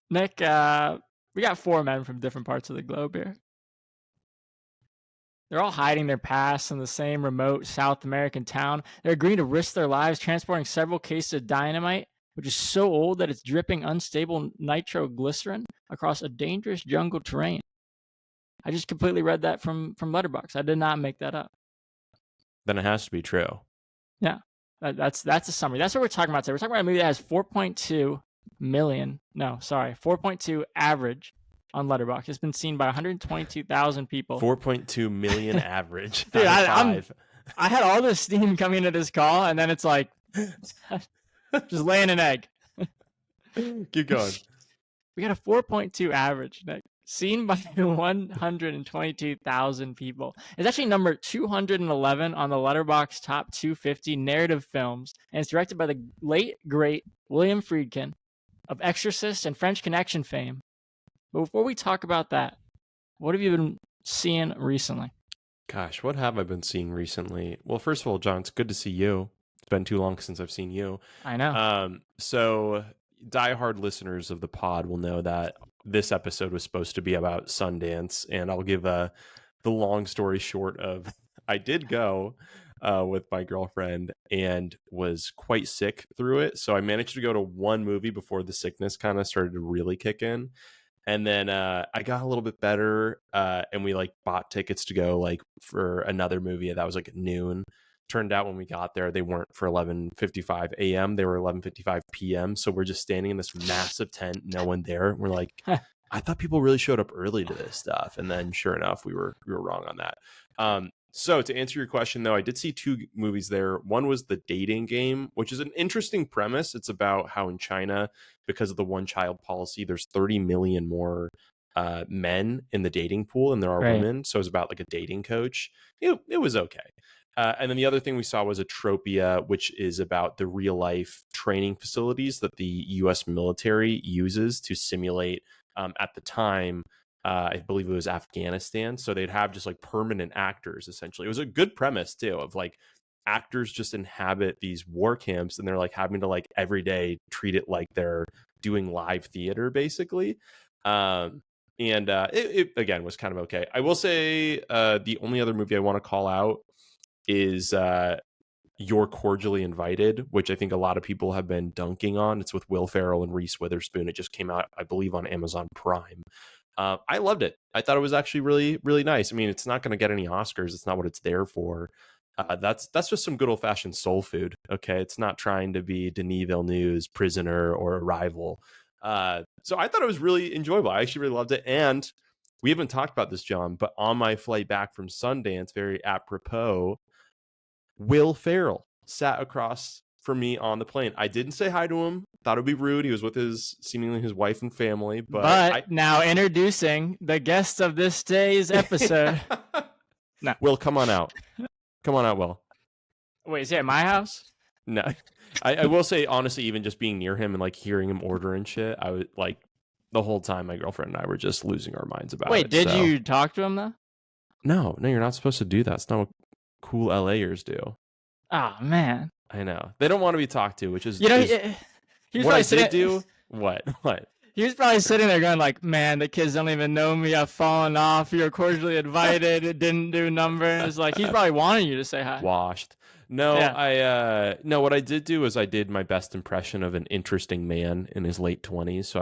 Nick, we got 4 men from different parts of the globe here. They're all hiding their past in the same remote South American town. They're agreeing to risk their lives transporting several cases of dynamite, which is so old that it's dripping unstable nitroglycerin across a dangerous jungle terrain. I just completely read that from Letterboxd. I did not make that up. Then it has to be true. Yeah, that's a summary. That's what we're talking about today. We're talking about a movie that has 4.2 million. No, sorry, 4.2 average on Letterboxd. It's been seen by 122,000 people. 4.2 million average. Dude, I had all this steam coming into this call, and then it's like just laying an egg. Keep going. We got a 4.2 average, Nick, seen by 122,000 people. It's actually number 211 on the Letterboxd Top 250 narrative films, and it's directed by the late, great William Friedkin of Exorcist and French Connection fame. But before we talk about that, what have you been seeing recently? Gosh, what have I been seeing recently? Well, first of all, John, it's good to see you. It's been too long since I've seen you. I know. So diehard listeners of the pod will know that this episode was supposed to be about Sundance, and I'll give the long story short of I did go with my girlfriend and was quite sick through it. So I managed to go to one movie before the sickness kind of started to really kick in. And then I got a little bit better, and we like bought tickets to go like for another movie that was like at noon. Turned out when we got there, they weren't for 11:55 a.m. They were 11:55 p.m. So we're just standing in this massive tent, no one there. We're like, I thought people really showed up early to this stuff, and then sure enough, we were wrong on that. So to answer your question, though, I did see 2 movies there. One was The Dating Game, which is an interesting premise. It's about how in China, because of the one-child policy, there's 30 million more men in the dating pool than there are women. So it's about like a dating coach. It was okay. And then the other thing we saw was Atropia, which is about the real-life training facilities that the U.S. military uses to simulate, at the time, I believe it was Afghanistan. So they'd have just like permanent actors, essentially. It was a good premise, too, of like actors just inhabit these war camps and they're like having to like every day treat it like they're doing live theater, basically. It again was kind of okay. I will say the only other movie I want to call out is You're Cordially Invited, which I think a lot of people have been dunking on. It's with Will Ferrell and Reese Witherspoon. It just came out, I believe, on Amazon Prime. I loved it. I thought it was actually really, really nice. I mean, it's not going to get any Oscars. It's not what it's there for. That's just some good old-fashioned soul food, okay? It's not trying to be Denis Villeneuve's Prisoner or Arrival. So I thought it was really enjoyable. I actually really loved it. And we haven't talked about this, John, but on my flight back from Sundance, very apropos, Will Ferrell sat across from me on the plane. I didn't say hi to him. Thought it would be rude. He was with seemingly his wife and family. But now introducing the guest of this day's episode. No. Will, come on out. Come on out, Will. Wait, is he at my house? No. I will say, honestly, even just being near him and like hearing him order and shit, I was like, the whole time my girlfriend and I were just losing our minds about it. Wait, did you talk to him though? No, you're not supposed to do that. It's not what cool LAers do. Oh man. I know. They don't want to be talked to, which is he was what I did do. What? He was probably sitting there going like, man, the kids don't even know me. I've fallen off. You're cordially invited. It didn't do numbers. Like he's probably wanting you to say hi. Washed. No, yeah. No, what I did do is I did my best impression of an interesting man in his late 20s. So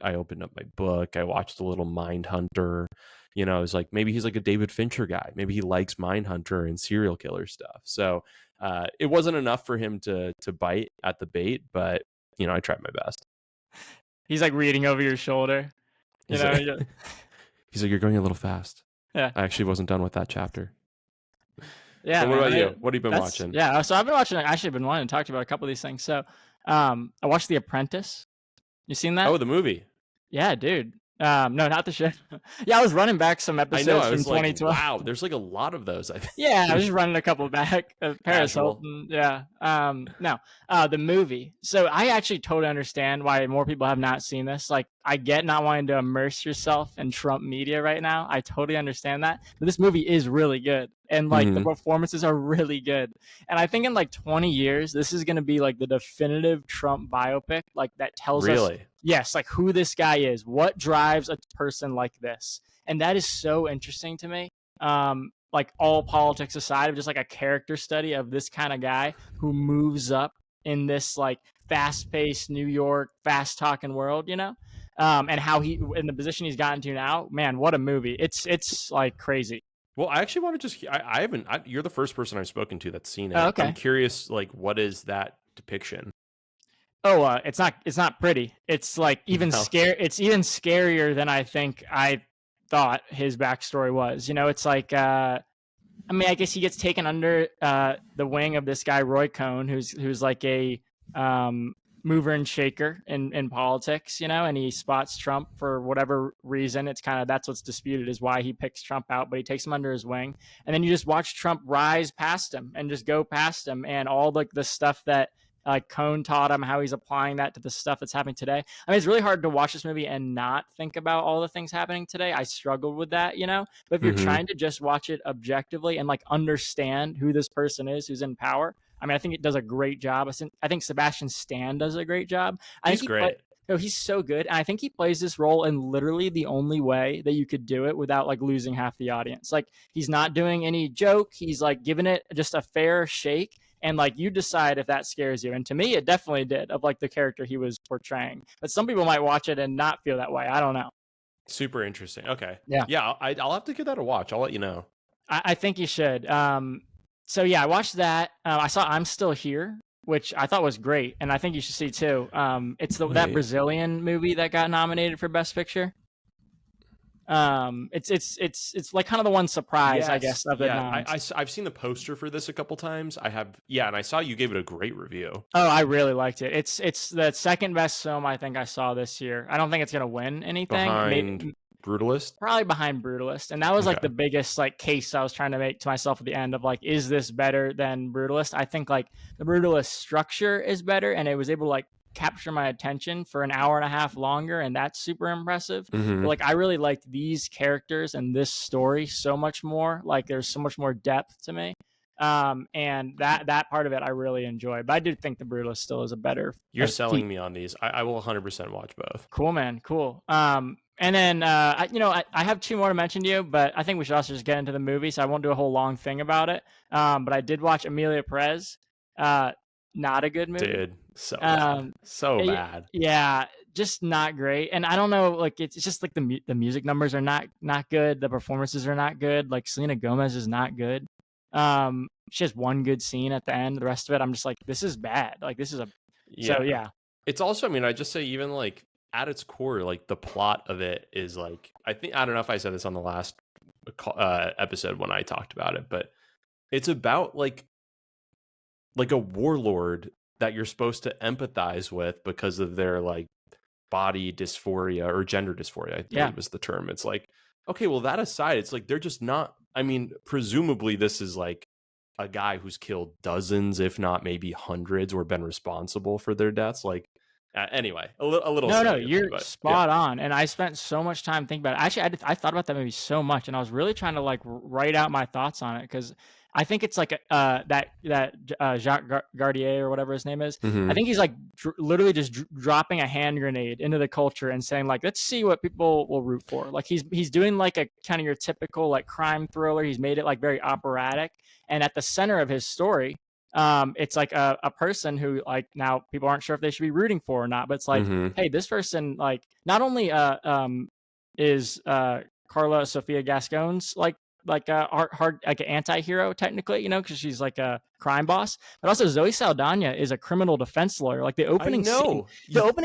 I opened up my book. I watched a little Mindhunter. You know, I was like, maybe he's like a David Fincher guy. Maybe he likes Mindhunter and serial killer stuff. So it wasn't enough for him to bite at the bait, but you know, I tried my best. He's like reading over your shoulder. He's like, you're going a little fast. Yeah. I actually wasn't done with that chapter. Yeah. So what about you? What have you been watching? Yeah. So I've been watching. I actually been wanting to talk to you about a couple of these things. So I watched The Apprentice. You seen that? Oh, the movie. Yeah, dude. No, not the show. Yeah, I was running back some episodes from 2012. Like, wow, there's like a lot of those. I think. Yeah, I was just running a couple back. Perez Hilton. Yeah. The movie. So I actually totally understand why more people have not seen this. Like, I get not wanting to immerse yourself in Trump media right now. I totally understand that. But this movie is really good. and like the performances are really good. And I think in like 20 years, this is going to be like the definitive Trump biopic, like that tells us, Really? yes, like who this guy is, what drives a person like this. And that is so interesting to me. Like all politics aside, of just like a character study of this kind of guy who moves up in this like fast-paced New York, fast-talking world, and how he in the position he's gotten to now. Man, what a movie! It's like crazy. Well, I actually want to just I haven't you're the first person I've spoken to that's seen it. Oh, okay. I'm curious, like, what is that depiction? Oh, it's not pretty. It's like even No. It's even scarier than I think I thought his backstory was. It's like I mean, I guess he gets taken under the wing of this guy Roy Cohn, who's like a mover and shaker in politics, and he spots Trump for whatever reason. It's kind of that's what's disputed is why he picks Trump out, but he takes him under his wing, and then you just watch Trump rise past him and just go past him, and all the stuff that Cohn taught him, how he's applying that to the stuff that's happening today. I mean, it's really hard to watch this movie and not think about all the things happening today. I struggled with that, but if you're trying to just watch it objectively and like understand who this person is who's in power, I mean, I think it does a great job. I think Sebastian Stan does a great job. He's great. He's so good. And I think he plays this role in literally the only way that you could do it without like losing half the audience. Like he's not doing any joke. He's like giving it just a fair shake. And like you decide if that scares you. And to me, it definitely did, of like the character he was portraying. But some people might watch it and not feel that way. I don't know. Super interesting. Okay. Yeah. I'll have to give that a watch. I'll let you know. I think you should. So yeah, I watched that. I saw I'm Still Here, which I thought was great, and I think you should see too. It's that Brazilian movie that got nominated for Best Picture. It's like kind of the one surprise, yes, I guess, of it. Yeah, I've seen the poster for this a couple times. I have, and I saw you gave it a great review. Oh, I really liked it. It's the second best film I think I saw this year. I don't think it's gonna win anything. Behind Brutalist? Probably behind Brutalist. And that was like the biggest like case I was trying to make to myself at the end of like, is this better than Brutalist? I think like the Brutalist structure is better, and it was able to like capture my attention for an hour and a half longer, and that's super impressive. But, like I really liked these characters and this story so much more. Like there's so much more depth to me. And that part of it I really enjoy. But I do think the Brutalist still is a better. You're selling me on these. I will 100% watch both. Cool, man. Cool. And then, I have two more to mention to you, but I think we should also just get into the movie, so I won't do a whole long thing about it. But I did watch Emilia Perez. Not a good movie. Dude, so bad. So bad. Yeah, just not great. And I don't know, like it's just like the music numbers are not good. The performances are not good. Like Selena Gomez is not good. She has one good scene at the end. The rest of it, I'm just like, this is bad. Like this is So yeah. It's also, I mean, I just say even like at its core, like the plot of it is like, I don't know if I said this on the last episode when I talked about it, but it's about like a warlord that you're supposed to empathize with because of their like body dysphoria or gender dysphoria, I believe was the term. It's like, okay, well, that aside, it's like they're just not, I mean, presumably this is like a guy who's killed dozens, if not maybe hundreds, or been responsible for their deaths. Like, anyway, a little. No, you're spot on. And I spent so much time thinking about it. Actually, I thought about that movie so much, and I was really trying to like write out my thoughts on it because I think it's like that Jacques Gardier or whatever his name is. I think he's like literally just dropping a hand grenade into the culture and saying like, let's see what people will root for. Like he's doing like a kind of your typical like crime thriller. He's made it like very operatic, and at the center of his story, it's like a person who like now people aren't sure if they should be rooting for or not, but it's like, hey, this person like not only is Carla Sofia Gascon's like a hard like an anti-hero technically, because she's like a crime boss, but also Zoe Saldana is a criminal defense lawyer. Like the opening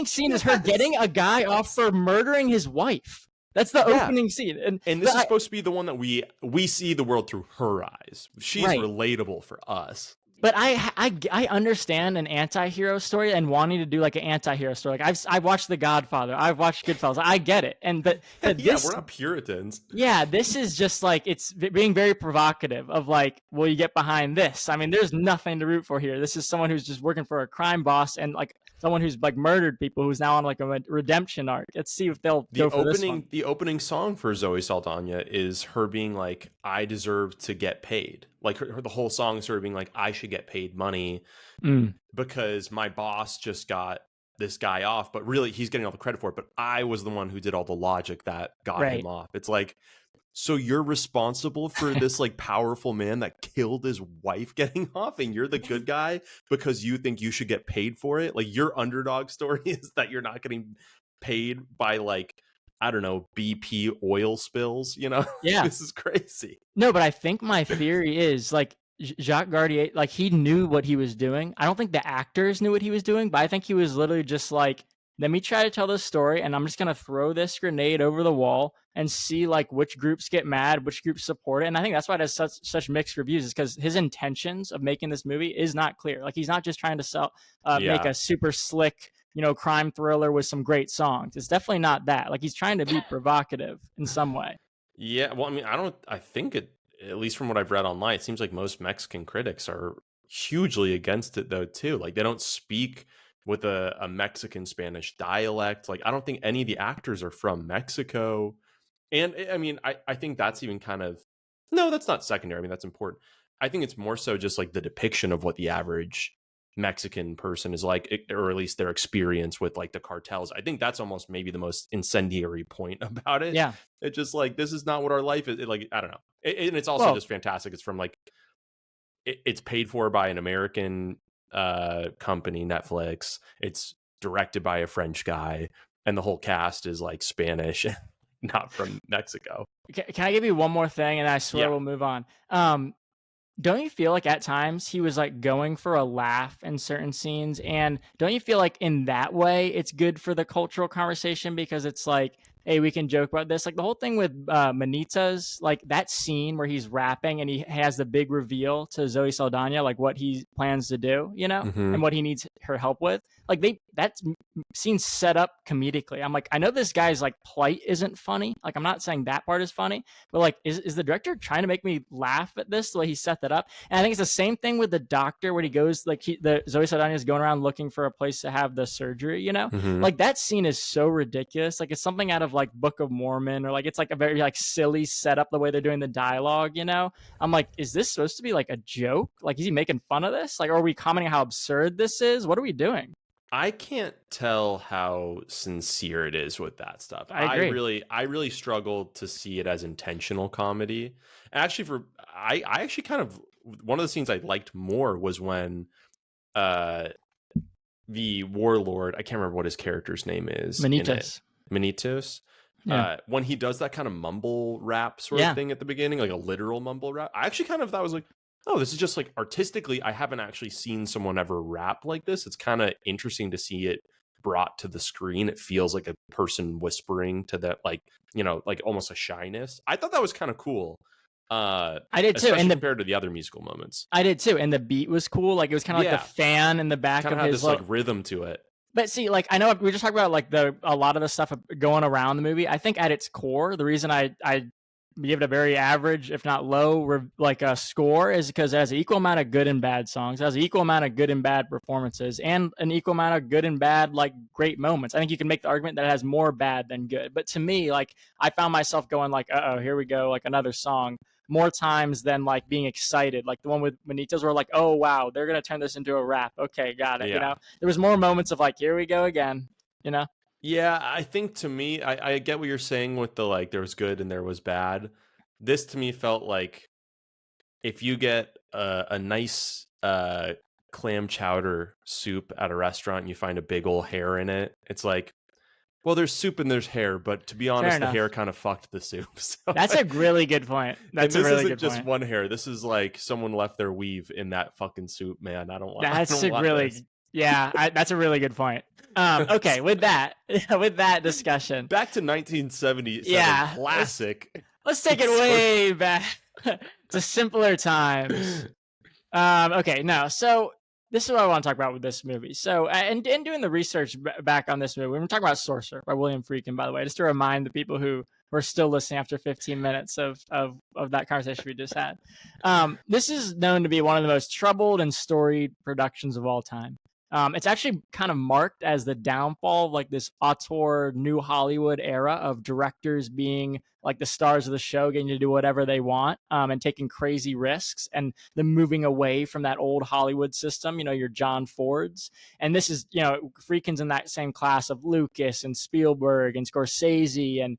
scene is her getting a guy off for murdering his wife. That's the opening scene. And this is supposed to be the one that we see the world through her eyes. She's relatable for us. But I understand an anti-hero story and wanting to do like an anti-hero story. Like I've watched The Godfather, I've watched Goodfellas. I get it. But we're not Puritans. Yeah, this is just like it's being very provocative of like, will you get behind this? I mean, there's nothing to root for here. This is someone who's just working for a crime boss, and like someone who's like murdered people who's now on like a redemption arc. Let's see if they'll go for this one. The opening song for Zoe Saldana is her being like, I deserve to get paid. Like the whole song is her being like, I should get paid money because my boss just got this guy off, but really he's getting all the credit for it. But I was the one who did all the logic that got him off. It's like, so you're responsible for this like powerful man that killed his wife getting off, and you're the good guy because you think you should get paid for it? Like, your underdog story is that you're not getting paid by, like, I don't know, BP oil spills, you know? Yeah. This is crazy. No, but I think my theory is like Jacques Gardier, like he knew what he was doing. I don't think the actors knew what he was doing, but I think he was literally just like, let me try to tell this story, and I'm just going to throw this grenade over the wall and see like which groups get mad, which groups support it. And I think that's why it has such mixed reviews, is because his intentions of making this movie is not clear. Like, he's not just trying to make a super slick, you know, crime thriller with some great songs. It's definitely not that. Like, he's trying to be provocative in some way. Yeah, well, I mean, I think it, at least from what I've read online, it seems like most Mexican critics are hugely against it though too. Like, they don't speak with a Mexican Spanish dialect. Like, I don't think any of the actors are from Mexico. And I mean, I think that's even kind of, no, that's not secondary. I mean, that's important. I think it's more so just like the depiction of what the average Mexican person is like, or at least their experience with like the cartels. I think that's almost maybe the most incendiary point about it. Yeah. It's just like, this is not what our life is. Like, I don't know. And it's also just fantastic. It's from like, it's paid for by an American company, Netflix. It's directed by a French guy, and the whole cast is like Spanish, not from Mexico. Can I give you one more thing, and I swear we'll move on? Don't you feel like at times he was like going for a laugh in certain scenes? And don't you feel like in that way it's good for the cultural conversation, because it's like, hey, we can joke about this. Like the whole thing with Manitas, like that scene where he's rapping and he has the big reveal to Zoe Saldana, like what he plans to do, you know, and what he needs her help with. Like that scene set up comedically. I'm like, I know this guy's like plight isn't funny. Like, I'm not saying that part is funny, but like, is the director trying to make me laugh at this, the way he set that up? And I think it's the same thing with the doctor when he goes, like the Zoe Saldana is going around looking for a place to have the surgery, you know, like that scene is so ridiculous. Like, it's something out of like Book of Mormon, or like it's like a very like silly setup the way they're doing the dialogue, you know. I'm like, is this supposed to be like a joke? Like, is he making fun of this? Like, are we commenting how absurd this is? What are we doing? I can't tell how sincere it is with that stuff. I agree. I really struggle to see it as intentional comedy. Actually, I actually kind of, one of the scenes I liked more was when the warlord, I can't remember what his character's name is. Manitos. Yeah. When he does that kind of mumble rap sort of thing at the beginning, like a literal mumble rap, I actually kind of thought, was like, oh, this is just like artistically, I haven't actually seen someone ever rap like this. It's kind of interesting to see it brought to the screen. It feels like a person whispering to that, like, you know, like almost a shyness. I thought that was kind of cool. I did too, and compared to the other musical moments. I did too, and the beat was cool. Like, it was kind of like the fan in the back of his, this like rhythm to it. But see, like, I know we just talked about like a lot of the stuff going around the movie. I think at its core, the reason I give it a very average, if not low, like a score, is because it has an equal amount of good and bad songs. It has an equal amount of good and bad performances, and an equal amount of good and bad, like, great moments. I think you can make the argument that it has more bad than good. But to me, like, I found myself going like, uh-oh, here we go, like another song, more times than like being excited. Like the one with Manitas where like, oh wow, they're gonna turn this into a rap. Okay, got it. You know, there was more moments of like, here we go again, you know. Yeah, I think to me, I get what you're saying with the like, there was good and there was bad. This to me felt like, if you get a nice clam chowder soup at a restaurant and you find a big old hair in it, it's like, well, there's soup and there's hair, but to be honest, the hair kind of fucked the soup. So that's a really good point. That's a really good point. This isn't just one hair. This is like someone left their weave in that fucking soup, man. I don't want. That's that's a really good point. Okay, with that discussion, back to 1977, classic. Let's take it way back to simpler times. Okay, no, so this is what I want to talk about with this movie. So, and doing the research back on this movie, we're talking about Sorcerer by William Friedkin, by the way, just to remind the people who are still listening after 15 minutes of that conversation we just had. This is known to be one of the most troubled and storied productions of all time. It's actually kind of marked as the downfall of like this auteur new Hollywood era of directors being like the stars of the show, getting to do whatever they want, and taking crazy risks, and then moving away from that old Hollywood system. Your John Fords, and this is Friedkin's in that same class of Lucas and Spielberg and Scorsese, and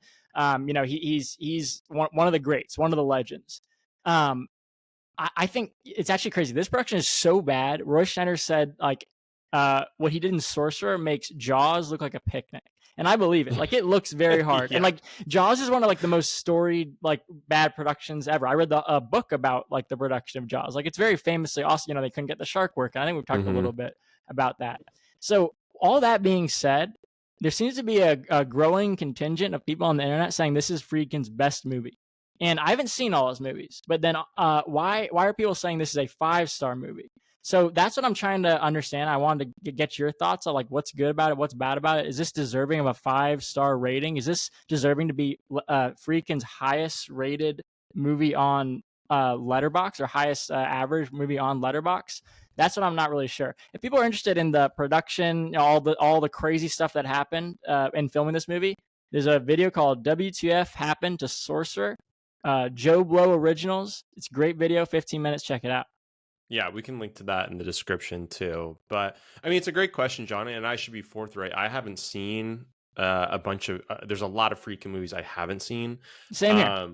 he's one of the greats, one of the legends. I think it's actually crazy. This production is so bad. Roy Schneider said like what he did in Sorcerer makes Jaws look like a picnic. And I believe it. Like it looks very hard. Yeah. And like Jaws is one of like the most storied like bad productions ever. I read a book about like the production of Jaws. Like it's very famously also, they couldn't get the shark working. I think we've talked a little bit about that. So all that being said, there seems to be a growing contingent of people on the internet saying this is Friedkin's best movie. And I haven't seen all his movies, but then why are people saying this is a 5-star movie? So that's what I'm trying to understand. I wanted to get your thoughts on like what's good about it, what's bad about it. Is this deserving of a 5-star rating? Is this deserving to be Friedkin's highest rated movie on Letterboxd, or highest average movie on Letterboxd? That's what I'm not really sure. If people are interested in the production, all the crazy stuff that happened in filming this movie, there's a video called WTF Happened to Sorcerer. Joe Blow Originals. It's a great video, 15 minutes. Check it out. Yeah, we can link to that in the description too. But I mean, it's a great question, John, and I should be forthright. I haven't seen a bunch of. There's a lot of Friedkin movies I haven't seen. Same here.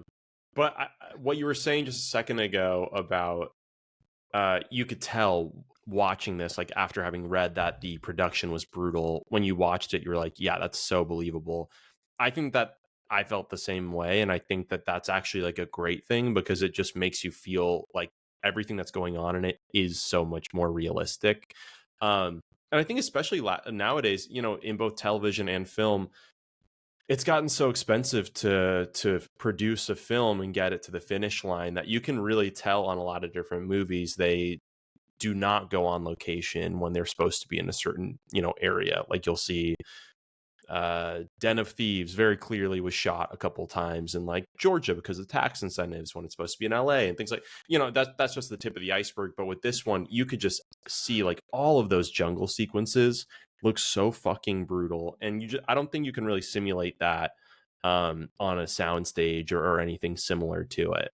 But what you were saying just a second ago about you could tell watching this, like after having read that the production was brutal. When you watched it, you were like, "Yeah, that's so believable." I think that I felt the same way, and I think that that's actually like a great thing because it just makes you feel like everything that's going on in it is so much more realistic. And I think especially nowadays, in both television and film, it's gotten so expensive to produce a film and get it to the finish line that you can really tell on a lot of different movies they do not go on location when they're supposed to be in a certain area. Like you'll see Den of Thieves very clearly was shot a couple times in like Georgia because of tax incentives when it's supposed to be in LA and things like that's just the tip of the iceberg. But with this one, you could just see like all of those jungle sequences look so fucking brutal, and I don't think you can really simulate that on a soundstage or anything similar to it.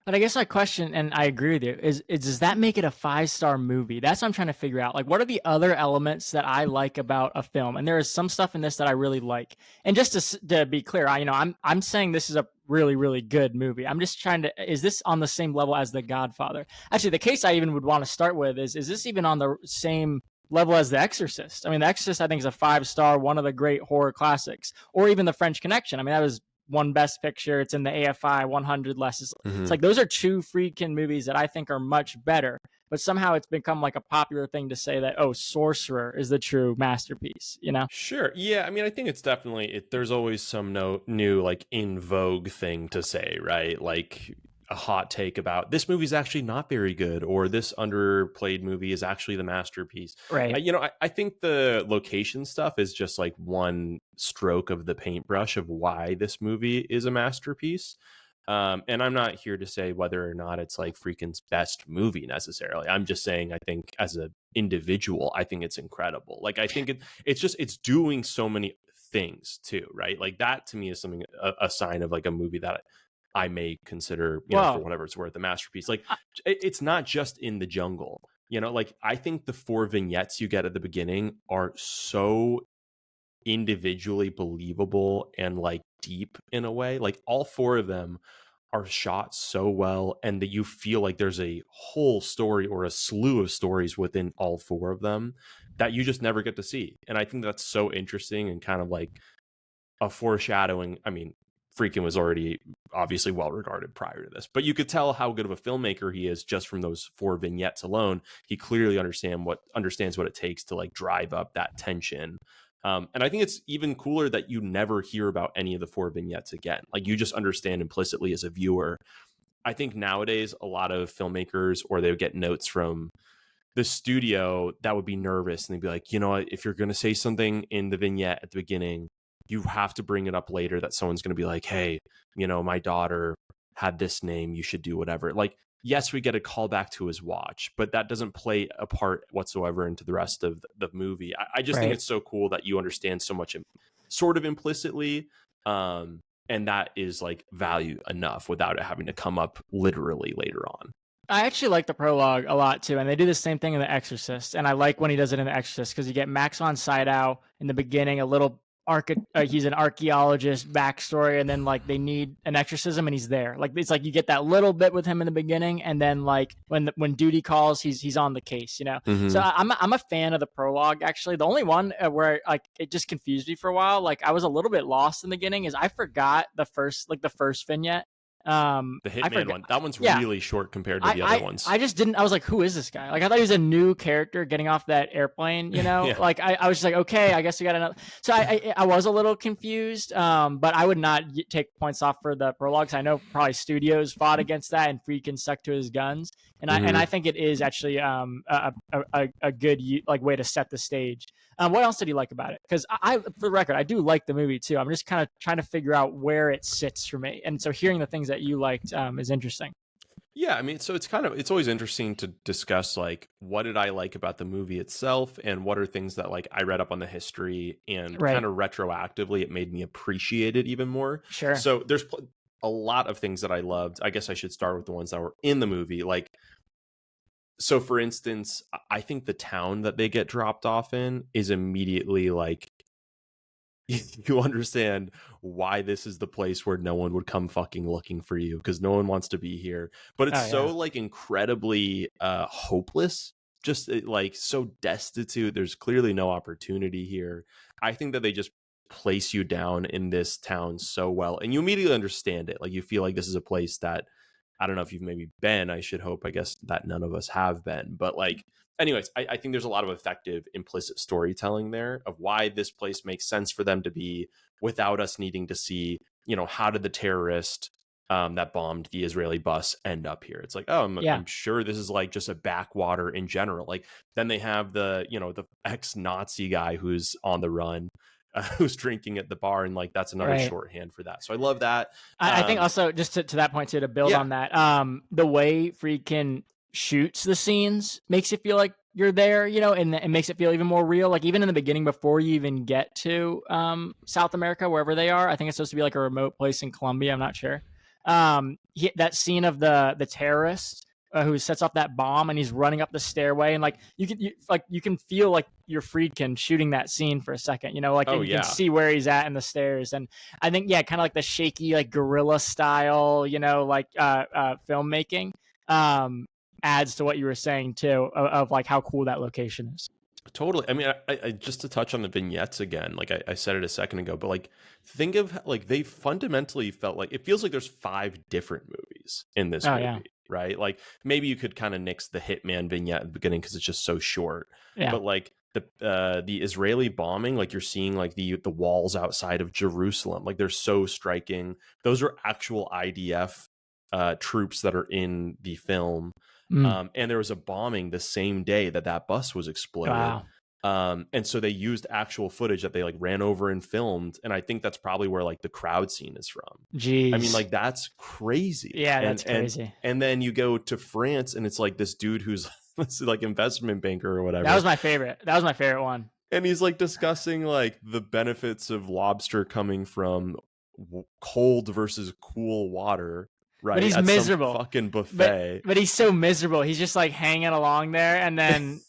But I guess my question, and I agree with you, is does that make it a 5-star movie? That's what I'm trying to figure out. Like, what are the other elements that I like about a film? And there is some stuff in this that I really like. And just to be clear, I'm saying this is a really, really good movie. I'm just trying to, is this on the same level as The Godfather? Actually, the case I even would want to start with is this even on the same level as The Exorcist? I mean, The Exorcist, I think, is a 5-star, one of the great horror classics, or even The French Connection. I mean, that was won Best Picture. It's in the AFI 100 less. It's like those are two Friedkin movies that I think are much better. But somehow it's become like a popular thing to say that, Sorcerer is the true masterpiece, Sure. Yeah. I mean, I think it's definitely, there's always some new like in vogue thing to say, right? Like a hot take about this movie's actually not very good, or this underplayed movie is actually the masterpiece. Right. I think the location stuff is just like one stroke of the paintbrush of why this movie is a masterpiece. And I'm not here to say whether or not it's like Friedkin's best movie necessarily. I'm just saying, I think as an individual, I think it's incredible. Like, I think it's doing so many things too, right? Like that to me is something, a sign of like a movie that I may consider, for whatever it's worth, a masterpiece. Like it's not just in the jungle, like I think the 4 vignettes you get at the beginning are so individually believable and like deep in a way. Like all 4 of them are shot so well, and that you feel like there's a whole story or a slew of stories within all 4 of them that you just never get to see. And I think that's so interesting and kind of like a foreshadowing. I mean, Friedkin was already obviously well regarded prior to this, but you could tell how good of a filmmaker he is just from those 4 vignettes alone. He clearly understands what it takes to like drive up that tension. And I think it's even cooler that you never hear about any of the 4 vignettes again. Like you just understand implicitly as a viewer. I think nowadays a lot of filmmakers, or they would get notes from the studio that would be nervous, and they'd be like, if you're going to say something in the vignette at the beginning, you have to bring it up later that someone's going to be like, hey, my daughter had this name, you should do whatever. Like yes, we get a callback to his watch, but that doesn't play a part whatsoever into the rest of the movie. I just think Right. it's so cool that you understand so much sort of implicitly. And that is like value enough without it having to come up literally later on. I actually like the prologue a lot too, and they do the same thing in The Exorcist, and I like when he does it in The Exorcist because you get Max von Sydow in the beginning, a little he's an archaeologist backstory, and then like they need an exorcism, and he's there. Like it's like you get that little bit with him in the beginning, and then like when duty calls, he's on the case, you know. So Mm-hmm. I'm a fan of the prologue. Actually, the only one where like it just confused me for a while, like I was a little bit lost in the beginning, is I forgot the first vignette. The I Hitman forgot. one, that one's Yeah, really short compared to I, the other I ones. I just didn't. I was like, who is this guy? Like, I thought he was a new character getting off that airplane. You know, Yeah. like I was just like, okay, I guess we got another. So I was a little confused. But I would not take points off for the prologues. I know probably studios fought against that, and Friedkin stuck to his guns. And I Mm-hmm. think it is actually a good like way to set the stage. What else did you like about it? Because for the record, I do like the movie too. I'm just kind of trying to figure out where it sits for me. And so hearing the things that you liked is interesting. Yeah, I mean, so it's always interesting to discuss like what did I like about the movie itself and what are things that like I read up on the history and kind Right. of retroactively it made me appreciate it even more. Sure. So there's a lot of things that I loved. I guess I should start with the ones that were in the movie. Like, so for instance, I think the town that they get dropped off in is immediately like you understand why this is the place where no one would come fucking looking for you because no one wants to be here. But it's Oh so yeah. like incredibly hopeless, just like so destitute. There's clearly no opportunity here. I think that they just place you down in this town so well and you immediately understand it. Like you feel like this is a place that I don't know if you've maybe been. I should hope, I guess, that none of us have been. But like, anyways, I think there's a lot of effective implicit storytelling there of why this place makes sense for them to be without us needing to see, you know, how did the terrorist that bombed the Israeli bus end up here? It's like, oh, Yeah. I'm sure this is like just a backwater in general. Like then they have the, you know, the ex-Nazi guy who's on the run. Who's drinking at the bar, and like that's another Right. shorthand for that. So I love that. I think also just to that point too, to build Yeah. on that, the way Friedkin shoots the scenes makes you feel like you're there, you know, and it makes it feel even more real. Like even in the beginning, before you even get to South America, wherever they are, I think it's supposed to be like a remote place in Colombia. I'm not sure. That scene of the terrorist who sets off that bomb and he's running up the stairway and like you can feel like you're Friedkin shooting that scene for a second, you know, like Oh and you can yeah. see where he's at in the stairs. And I think yeah, kind of like the shaky like guerrilla style, you know, like filmmaking adds to what you were saying too of like how cool that location is. Totally. I mean, I just to touch on the vignettes again, like I said it a second ago, but like think of like they fundamentally felt like it feels like there's 5 different movies in this Oh yeah, movie, right? Like maybe you could kind of nix the Hitman vignette at the beginning because it's just so short, yeah, but like the Israeli bombing, like you're seeing like the walls outside of Jerusalem, like they're so striking. Those are actual IDF troops that are in the film. mm. And there was a bombing the same day that that bus was exploded. Wow, And so they used actual footage that they like ran over and filmed. And I think that's probably where like the crowd scene is from. I mean, jeez, like that's crazy. yeah, And that's crazy. and then you go to France and it's like this dude who's like investment banker or whatever. That was my favorite. That was my favorite one. And he's like discussing like the benefits of lobster coming from cold versus cool water, But right? he's At some miserable. fucking But buffet. but he's so miserable. He's just like hanging along there, and then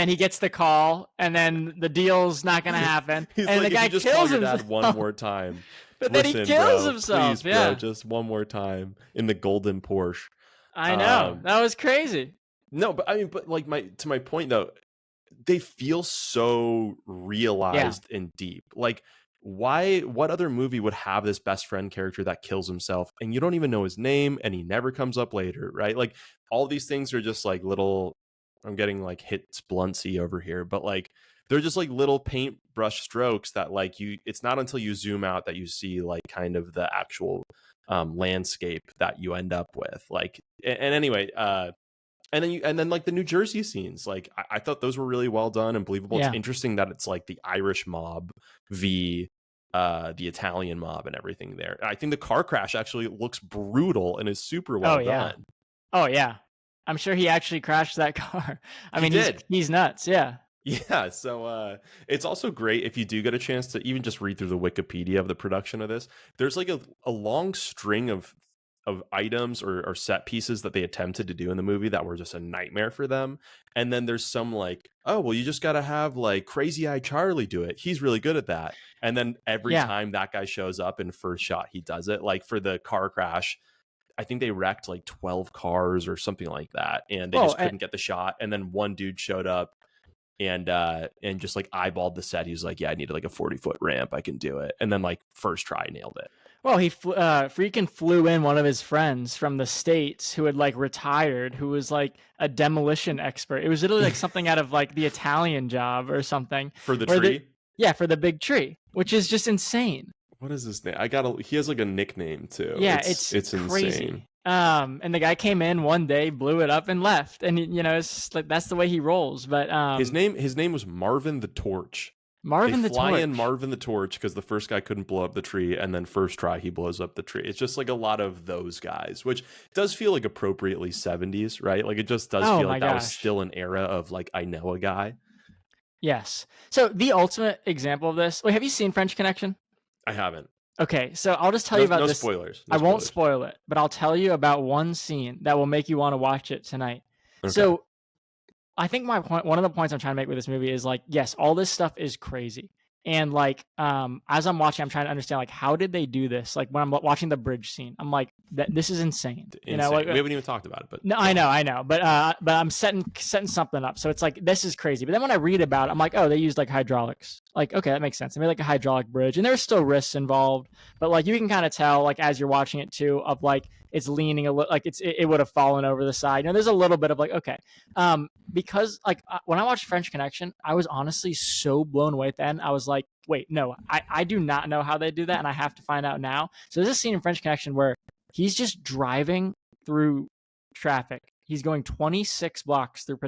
he gets the call, and then the deal's not gonna happen, He's and like, the if guy you just call kills your dad one himself. more time, But then he listen, kills bro, himself. please, bro, Yeah, just one more time in the golden Porsche. I know. Um, That was crazy. no, but I mean, but like my point though, they feel so Yeah, realized and deep. Like, why? What other movie would have this best friend character that kills himself and you don't even know his name and he never comes up later, right? Like, all these things are just like little. I'm getting like hits bluntsy over here, but like they're just like little paintbrush strokes that like you. It's not until you zoom out that you see like kind of the actual landscape that you end up with. Like, and anyway, and then like the New Jersey scenes, like I thought those were really well done and believable. It's yeah. interesting that it's like the Irish mob v the Italian mob and everything there. I think the car crash actually looks brutal and is super Oh well yeah. done. Oh yeah, I'm sure he actually crashed that car. I He mean, did. he's nuts. Yeah. Yeah, so it's also great if you do get a chance to even just read through the Wikipedia of the production of this. There's like a long string of items or set pieces that they attempted to do in the movie that were just a nightmare for them. And then there's some like, oh well, you just got to have like Crazy Eye Charlie do it. He's really good at that. And then every Yeah. time that guy shows up in first shot, he does it. Like for the car crash, I think they wrecked like 12 cars or something like that, and they Well, just couldn't get the shot. And then one dude showed up and just like eyeballed the set. He was like, yeah, I needed like a 40-foot ramp, I can do it. And then like first try nailed it. well, he freaking flew in one of his friends from the States who had like retired, who was like a demolition expert. It was literally like something out of like the Italian Job or something. For the where tree. Yeah, for the big tree, which is just insane. What is his name? He has like a nickname too. Yeah, It's crazy. insane. And the guy came in one day, blew it up, and left. And it's just like that's the way he rolls. But His name was Marvin the Torch. Marvin They the fly Torch. in Marvin the Torch because the first guy couldn't blow up the tree, and then first try he blows up the tree. It's just like a lot of those guys, which does feel like appropriately 70s, right? Like it just does Oh feel my like that was gosh. still an era of like I know a guy. Yes. So the ultimate example of this. Wait, have you seen French Connection? I haven't. Okay, so I'll just tell No, you about no this. spoilers. I No won't spoilers. spoil it, but I'll tell you about one scene that will make you want to watch it tonight. Okay. So I think one of the points I'm trying to make with this movie is like, yes, all this stuff is crazy. And like, as I'm watching, I'm trying to understand like, how did they do this? Like when I'm watching the bridge scene, I'm like, this is insane. Insane. You know, like, We haven't even talked about it, but no, I know, but I'm setting something up, so it's like this is crazy. But then when I read about it, I'm like, oh, they used like hydraulics. Like, okay, that makes sense. They made like a hydraulic bridge, and there's still risks involved, but like you can kind of tell, like as you're watching it too, of like it's leaning a little, like it would have fallen over the side. There's a little bit of like, okay, because like when I watched French Connection, I was honestly so blown away. Then I was like, wait, no, I do not know how they do that, and I have to find out now. So there's a scene in French Connection where he's just driving through traffic. He's going 26 blocks through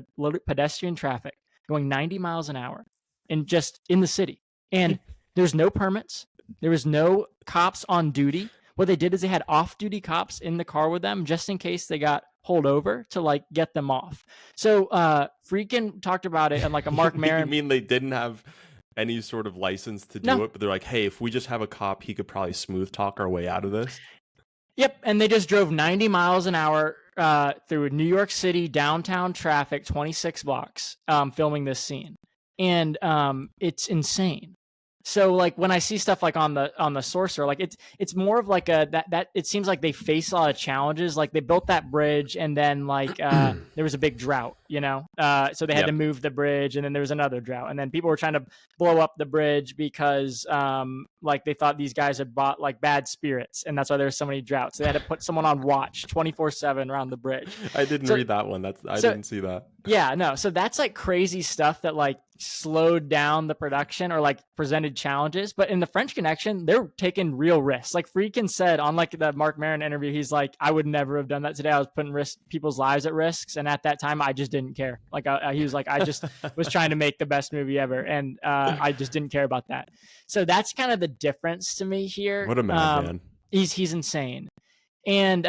pedestrian traffic, going 90 miles an hour, and just in the city. And there's no permits. There was no cops on duty. What they did is they had off-duty cops in the car with them just in case they got pulled over to like get them off. So Freakin talked about it and like a Mark Maron. You mean they didn't have any sort of license to do it, but they're like, hey, if we just have a cop, he could probably smooth talk our way out of this. Yep, and they just drove 90 miles an hour through New York City downtown traffic, 26 blocks, filming this scene, and it's insane. So like when I see stuff like on the Sorcerer, like it's more of like that it seems like they face a lot of challenges. Like they built that bridge and then like there was a big drought, so they had to move the bridge, and then there was another drought, and then people were trying to blow up the bridge because like they thought these guys had bought like bad spirits, and that's why there were so many droughts. They had to put someone on watch 24/7 around the bridge. I didn't read that one. I didn't see that. Yeah, no. So that's like crazy stuff that like slowed down the production or like presented challenges. But in the French Connection, they're taking real risks. Like Freakin said on like the Mark Maron interview, he's like, I would never have done that today. I was putting people's lives at risks, and at that time, I just didn't care. Like he was like, I just was trying to make the best movie ever, and I just didn't care about that. So that's kind of the difference to me here. What a madman! He's insane, and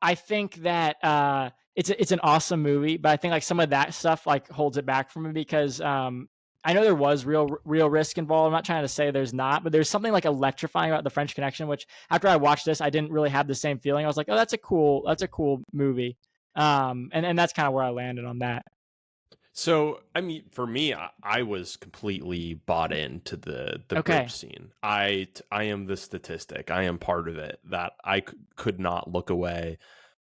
I think that it's an awesome movie, but I think like some of that stuff like holds it back from me because I know there was real risk involved. I'm not trying to say there's not, but there's something like electrifying about the French Connection, which after I watched this, I didn't really have the same feeling. I was like, oh, that's a cool movie. And that's kind of where I landed on that. So, I mean, for me, I was completely bought into the bridge scene. I am the statistic. I am part of it that I could not look away.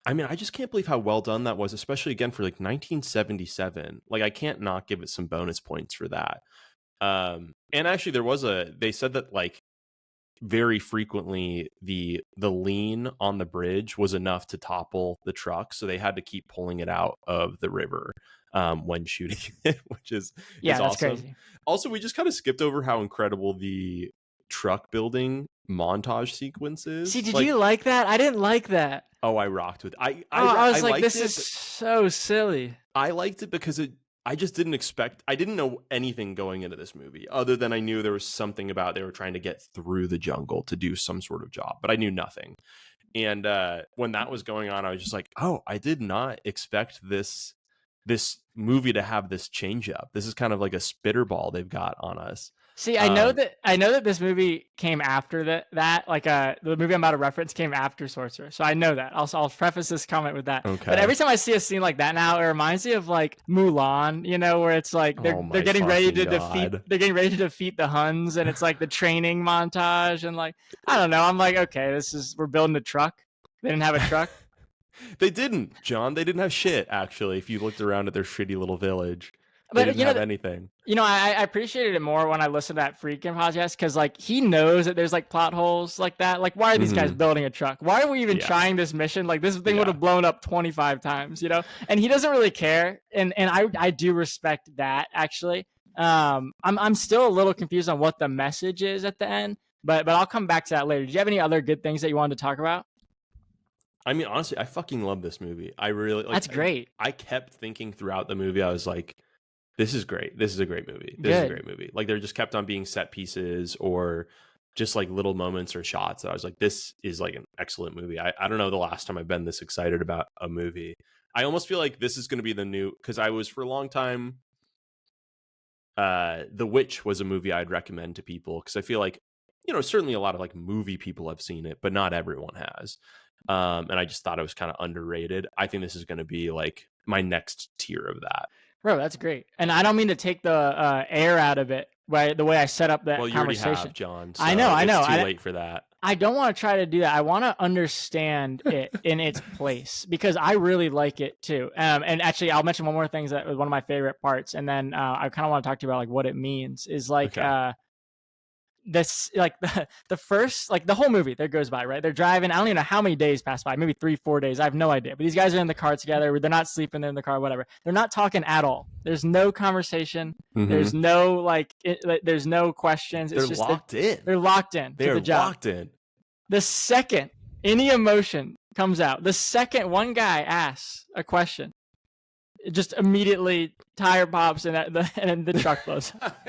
I mean, I just can't believe how well done that was, especially again for like 1977. Like, I can't not give it some bonus points for that. And actually, they said that like very frequently the lean on the bridge was enough to topple the truck, so they had to keep pulling it out of the river when shooting it, which is that's awesome. Crazy. Also, we just kind of skipped over how incredible the truck building montage sequence is. See, did you like that? I didn't like that. Oh, I rocked with it. I was like, this is so silly. I liked it because I just didn't expect, I didn't know anything going into this movie other than I knew there was something about they were trying to get through the jungle to do some sort of job, but I knew nothing. And when that was going on, I was just like, oh, I did not expect this movie to have this change up. This is kind of like a spitterball they've got on us. See, I know that this movie came after that. Like the movie I'm about to reference came after Sorcerer, so I know that. I'll preface this comment with that. Okay. But every time I see a scene like that now, it reminds me of like Mulan, where it's like they're getting ready to defeat the Huns, and it's like the training montage, and like I don't know. I'm like, okay, we're building a truck. They didn't have a truck. They didn't, John. They didn't have shit. Actually, if you looked around at their shitty little village. They didn't have anything. I appreciated it more when I listened to that Freakin' podcast because, like, he knows that there's like plot holes like that. Like, why are these guys building a truck? Why are we even trying this mission? Like, this thing would have blown up 25 times, And he doesn't really care, and I do respect that actually. I'm still a little confused on what the message is at the end, but I'll come back to that later. Do you have any other good things that you wanted to talk about? I mean, honestly, I fucking love this movie. I really like. That's great. I kept thinking throughout the movie, I was like, this is great. This is a great movie. This is a great movie. Like, there just kept on being set pieces or just like little moments or shots that I was like, this is like an excellent movie. I don't know the last time I've been this excited about a movie. I almost feel like this is going to be the new, because I was for a long time, The Witch was a movie I'd recommend to people because I feel like, certainly a lot of like movie people have seen it, but not everyone has. And I just thought it was kind of underrated. I think this is going to be like my next tier of that. Bro, that's great. And I don't mean to take the air out of it by the way I set up that conversation. Well, you already have, John. So I know. It's too late for that. I don't want to try to do that. I want to understand it in its place because I really like it too. And actually, I'll mention one more thing that was one of my favorite parts, and then I kind of want to talk to you about like what it means. Is like this, like the first, like the whole movie that goes by, right? They're driving. I don't even know how many days pass by, maybe 3-4 days. I have no idea. But these guys are in the car together. They're not sleeping. They're in the car, whatever. They're not talking at all. There's no conversation. Mm-hmm. There's no there's no questions. It's just locked in. They're locked in. They're to the job. locked in. The second any emotion comes out, the second one guy asks a question, it just immediately tire pops and the truck blows up.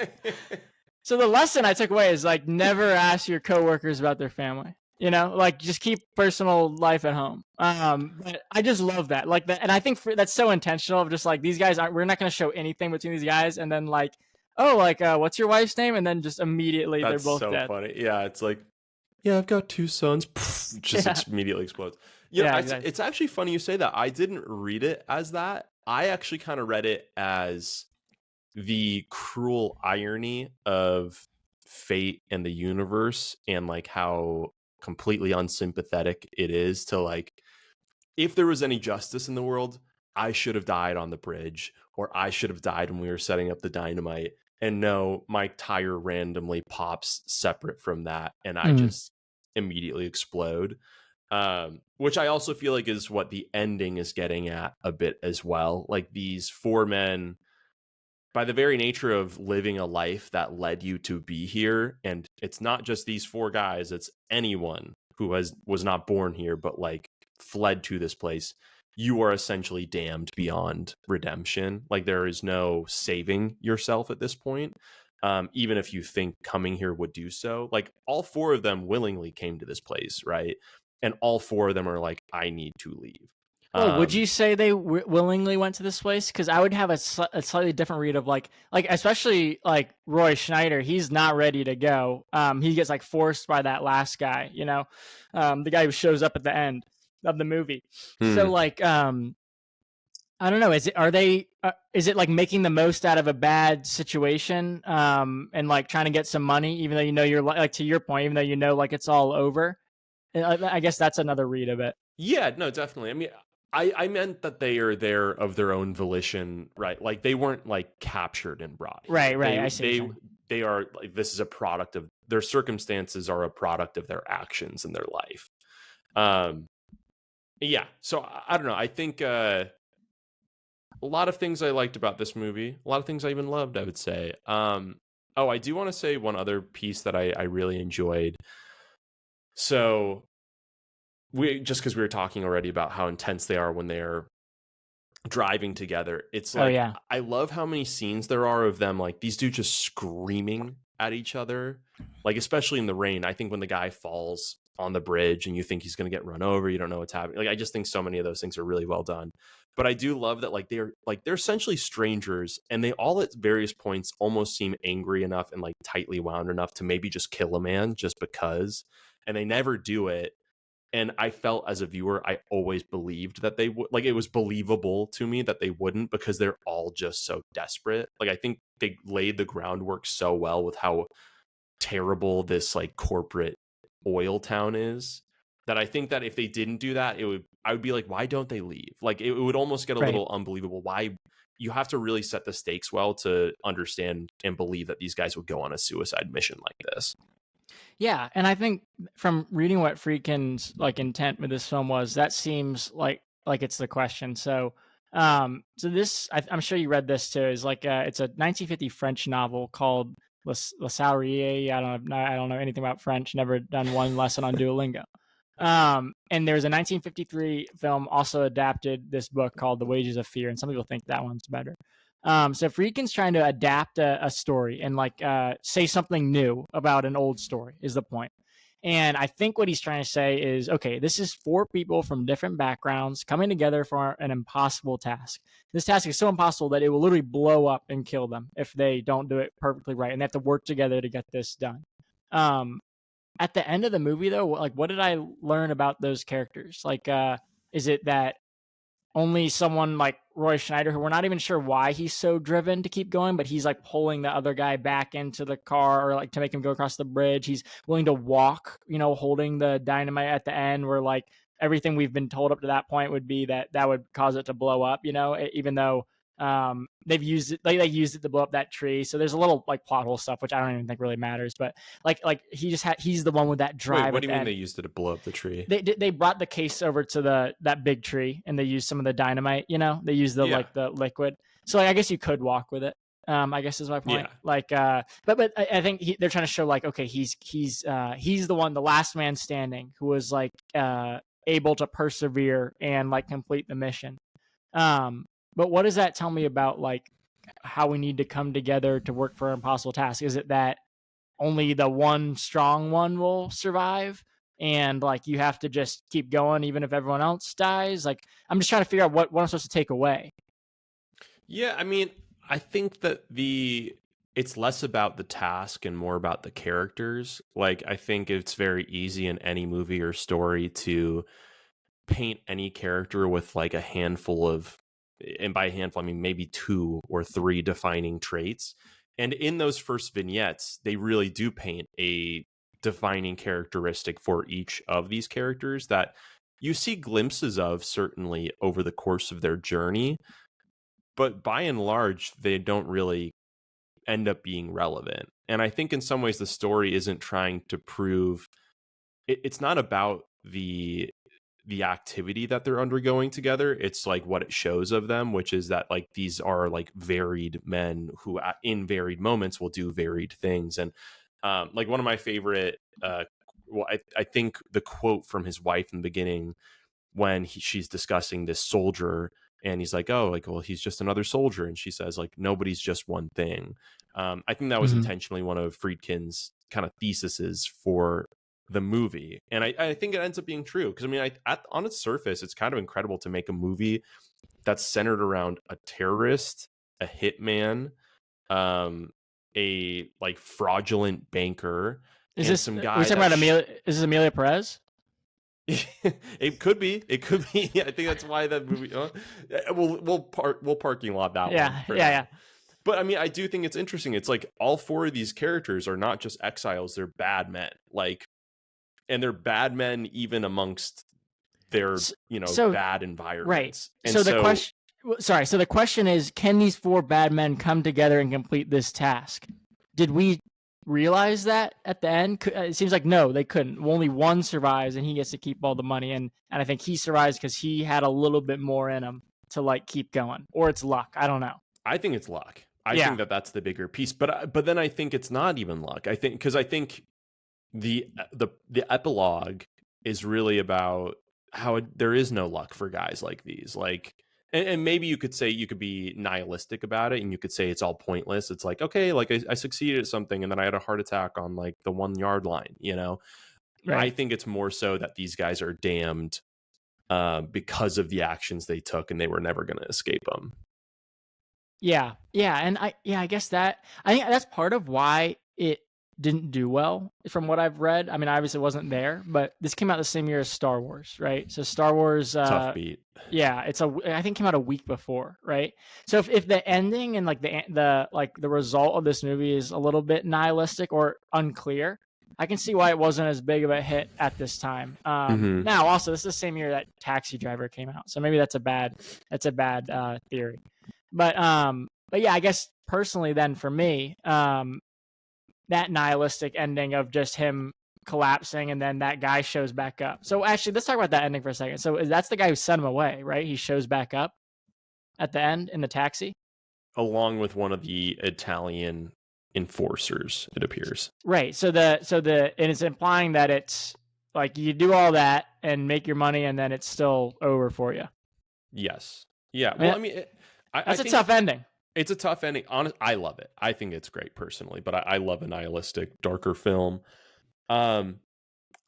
So the lesson I took away is like never ask your coworkers about their family. Like just keep personal life at home. But I just love that, like that, and I think that's so intentional. Of just like these guys we're not going to show anything between these guys, and then like, oh, like what's your wife's name, and then just immediately they're both dead. That's so funny. Yeah, it's like, yeah, I've got 2 sons. Just immediately explodes. Exactly. It's actually funny you say that. I didn't read it as that. I actually kind of read it as the cruel irony of fate and the universe, and like how completely unsympathetic it is to like, if there was any justice in the world, I should have died on the bridge, or I should have died when we were setting up the dynamite. And no, my tire randomly pops separate from that, and I just immediately explode. Which I also feel like is what the ending is getting at a bit as well. Like these 4 men, by the very nature of living a life that led you to be here, and it's not just these 4 guys, it's anyone who was not born here but like fled to this place, you are essentially damned beyond redemption. Like there is no saving yourself at this point, even if you think coming here would do so. Like all 4 of them willingly came to this place, right? And all 4 of them are like, I need to leave. Well, would you say they willingly went to this place? Because I would have a slightly different read of like especially like Roy Schneider. He's not ready to go. He gets like forced by that last guy, the guy who shows up at the end of the movie. So like, I don't know. Is it like making the most out of a bad situation, and like trying to get some money, even though you're like to your point, even though like it's all over? I guess that's another read of it. Yeah, no, definitely. I mean, I meant that they are there of their own volition, right? Like they weren't like captured and brought here. Right. I see. They are like, this is a product of their circumstances, are a product of their actions in their life. Yeah. So I don't know. I think a lot of things I liked about this movie, a lot of things I even loved, I would say. I do want to say one other piece that I really enjoyed. So because we were talking already about how intense they are when they're driving together. It's like, I love how many scenes there are of them, like these dudes just screaming at each other, like especially in the rain. I think when the guy falls on the bridge and you think he's going to get run over. You don't know what's happening. Like, I just think so many of those things are really well done. But I do love that, like, they're essentially strangers, and they all at various points almost seem angry enough and like tightly wound enough to maybe just kill a man just because, and they never do it. And I felt as a viewer, I always believed that they would, like, it was believable to me that they wouldn't, because they're all just so desperate. Like, I think they laid the groundwork so well with how terrible this like corporate oil town is, that I think that if they didn't do that, I would be like, why don't they leave? Like, it would almost get a Right. little unbelievable. Why? You have to really set the stakes well to understand and believe that these guys would go on a suicide mission like this. Yeah, and I think from reading what Friedkin's like intent with this film was, that seems like it's the question. So this, I'm sure you read this too. Is like it's a 1950 French novel called La Saurie. I don't know anything about French. Never done one lesson on Duolingo. And there's a 1953 film also adapted this book called The Wages of Fear, and some people think that one's better. So Friedkin's trying to adapt a story and like say something new about an old story is the point. And I think what he's trying to say is, okay, this is 4 people from different backgrounds coming together for an impossible task. This task is so impossible that it will literally blow up and kill them if they don't do it perfectly right, and they have to work together to get this done. At the end of the movie, though, like, what did I learn about those characters? Like, is it that only someone like Roy Schneider, who we're not even sure why he's so driven to keep going, but he's like pulling the other guy back into the car, or like to make him go across the bridge. He's willing to walk, holding the dynamite at the end, where like everything we've been told up to that point would be that would cause it to blow up, even though they've used it, like they used it to blow up that tree. So there's a little like plot hole stuff, which I don't even think really matters, but like he's the one with that drive. Wait, what do you mean end. they used it to blow up the tree? They brought the case over to that big tree, and they used some of the dynamite. They used like the liquid. So like, I guess you could walk with it. I guess is my point. Yeah. Like, but I think they're trying to show like, okay, he's the one, the last man standing, who was like able to persevere and like complete the mission. But what does that tell me about like how we need to come together to work for an impossible task? Is it that only the one strong one will survive, and like you have to just keep going even if everyone else dies? Like, I'm just trying to figure out what I'm supposed to take away. Yeah, I mean, I think that it's less about the task and more about the characters. Like, I think it's very easy in any movie or story to paint any character with like a handful of, and by a handful I mean maybe 2 or 3 defining traits. And in those first vignettes, they really do paint a defining characteristic for each of these characters that you see glimpses of certainly over the course of their journey, but by and large they don't really end up being relevant. And I think in some ways the story isn't trying to prove, it's not about the activity that they're undergoing together. It's like what it shows of them, which is that like these are like varied men who in varied moments will do varied things. And like one of my favorite I think the quote from his wife in the beginning, when she's discussing this soldier, and he's like, oh, like, well, he's just another soldier, and she says like, nobody's just one thing. I think that was intentionally one of Friedkin's kind of theses for the movie, and I think it ends up being true, because I mean, on its surface it's kind of incredible to make a movie that's centered around a terrorist, a hitman, a like fraudulent banker, Is and this some are guy we talking about Emilia? Is this Emilia Perez? It could be. I think that's why that movie. We'll parking lot that one. Yeah. But I mean, I do think it's interesting. It's like all 4 of these characters are not just exiles; they're bad men. Like, and they're bad men even amongst their bad environments. Right. And so the question. Sorry. So the question is, can these 4 bad men come together and complete this task? Did we realize that at the end? It seems like no, they couldn't. Only one survives, and he gets to keep all the money. And I think he survives because he had a little bit more in him to like keep going, or it's luck. I don't know. I think it's luck. I think that that's the bigger piece. But then I think it's not even luck. I think the epilogue is really about how there is no luck for guys like these. Like, and maybe you could say, you could be nihilistic about it, and you could say it's all pointless. It's like, okay, like I succeeded at something, and then I had a heart attack on like the 1 yard line, I Right. think it's more so that these guys are damned because of the actions they took, and they were never going to escape them. Yeah. Yeah, and I guess I think that's part of why it didn't do well from what I've read. I mean, I obviously wasn't there, but this came out the same year as Star Wars, right? So Star Wars, Tough beat. yeah, I think came out a week before, right? So if the ending and like the result of this movie is a little bit nihilistic or unclear, I can see why it wasn't as big of a hit at this time. Mm-hmm. Now also this is the same year that Taxi Driver came out, so maybe that's a bad theory. But yeah, I guess personally then for me, that nihilistic ending of just him collapsing and then that guy shows back up. So actually, let's talk about that ending for a second. So that's the guy who sent him away, right? He shows back up at the end in the taxi. Along with one of the Italian enforcers, it appears. Right. And it's implying that it's like you do all that and make your money and then it's still over for you. Yes. Yeah. I mean, Well, I mean, that's I a think tough ending. it's a tough ending. Honest, I love it. I think it's great personally, but I love a nihilistic, darker film. Um,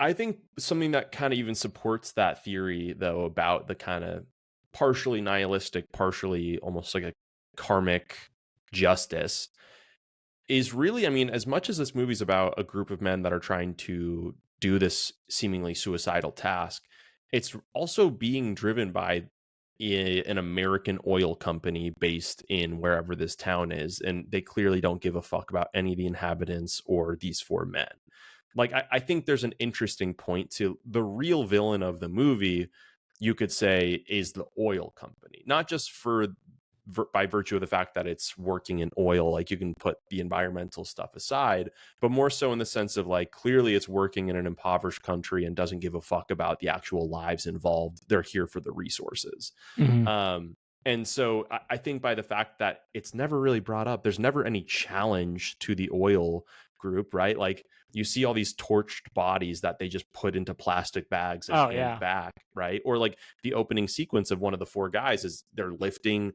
I think something that kind of even supports that theory, though, about the kind of partially nihilistic, partially almost like a karmic justice, is really, I mean, as much as this movie's about a group of men that are trying to do this seemingly suicidal task, it's also being driven by an American oil company based in wherever this town is. And they clearly don't give a fuck about any of the inhabitants or these four men. Like, I think there's an interesting point to the real villain of the movie, you could say, is the oil company, not just by virtue of the fact that it's working in oil, like you can put the environmental stuff aside, but more so in the sense of like, clearly it's working in an impoverished country and doesn't give a fuck about the actual lives involved. They're here for the resources. Mm-hmm. And so I think by the fact that it's never really brought up, there's never any challenge to the oil group, right? Like you see all these torched bodies that they just put into plastic bags and Oh hand yeah. back, right? Or like the opening sequence of one of the four guys is they're lifting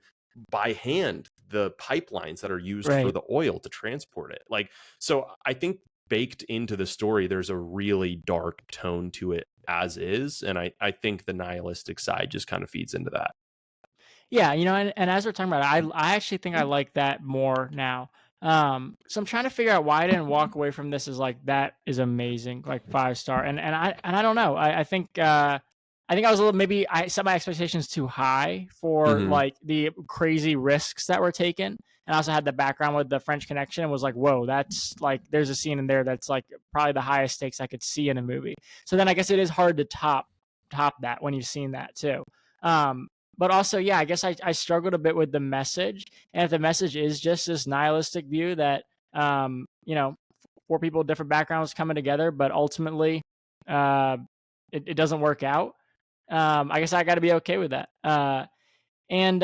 by hand the pipelines that are used for Right. the oil to transport it. Like, so I think baked into the story, there's a really dark tone to it as is. And I think the nihilistic side just kind of feeds into that. Yeah, and as we're talking about it, I actually think I like that more now. So I'm trying to figure out why I didn't walk away from this as like that is amazing, like 5 star. And I don't know. I think I was a little maybe I set my expectations too high for Mm-hmm. like the crazy risks that were taken. And I also had the background with the French Connection and was like, whoa, that's like there's a scene in there that's like probably the highest stakes I could see in a movie. So then I guess it is hard to top that when you've seen that too. Um, but also, yeah, I guess I struggled a bit with the message. And if the message is just this nihilistic view that, you know, four people with different backgrounds coming together, but ultimately uh, it doesn't work out, I guess I got to be okay with that. And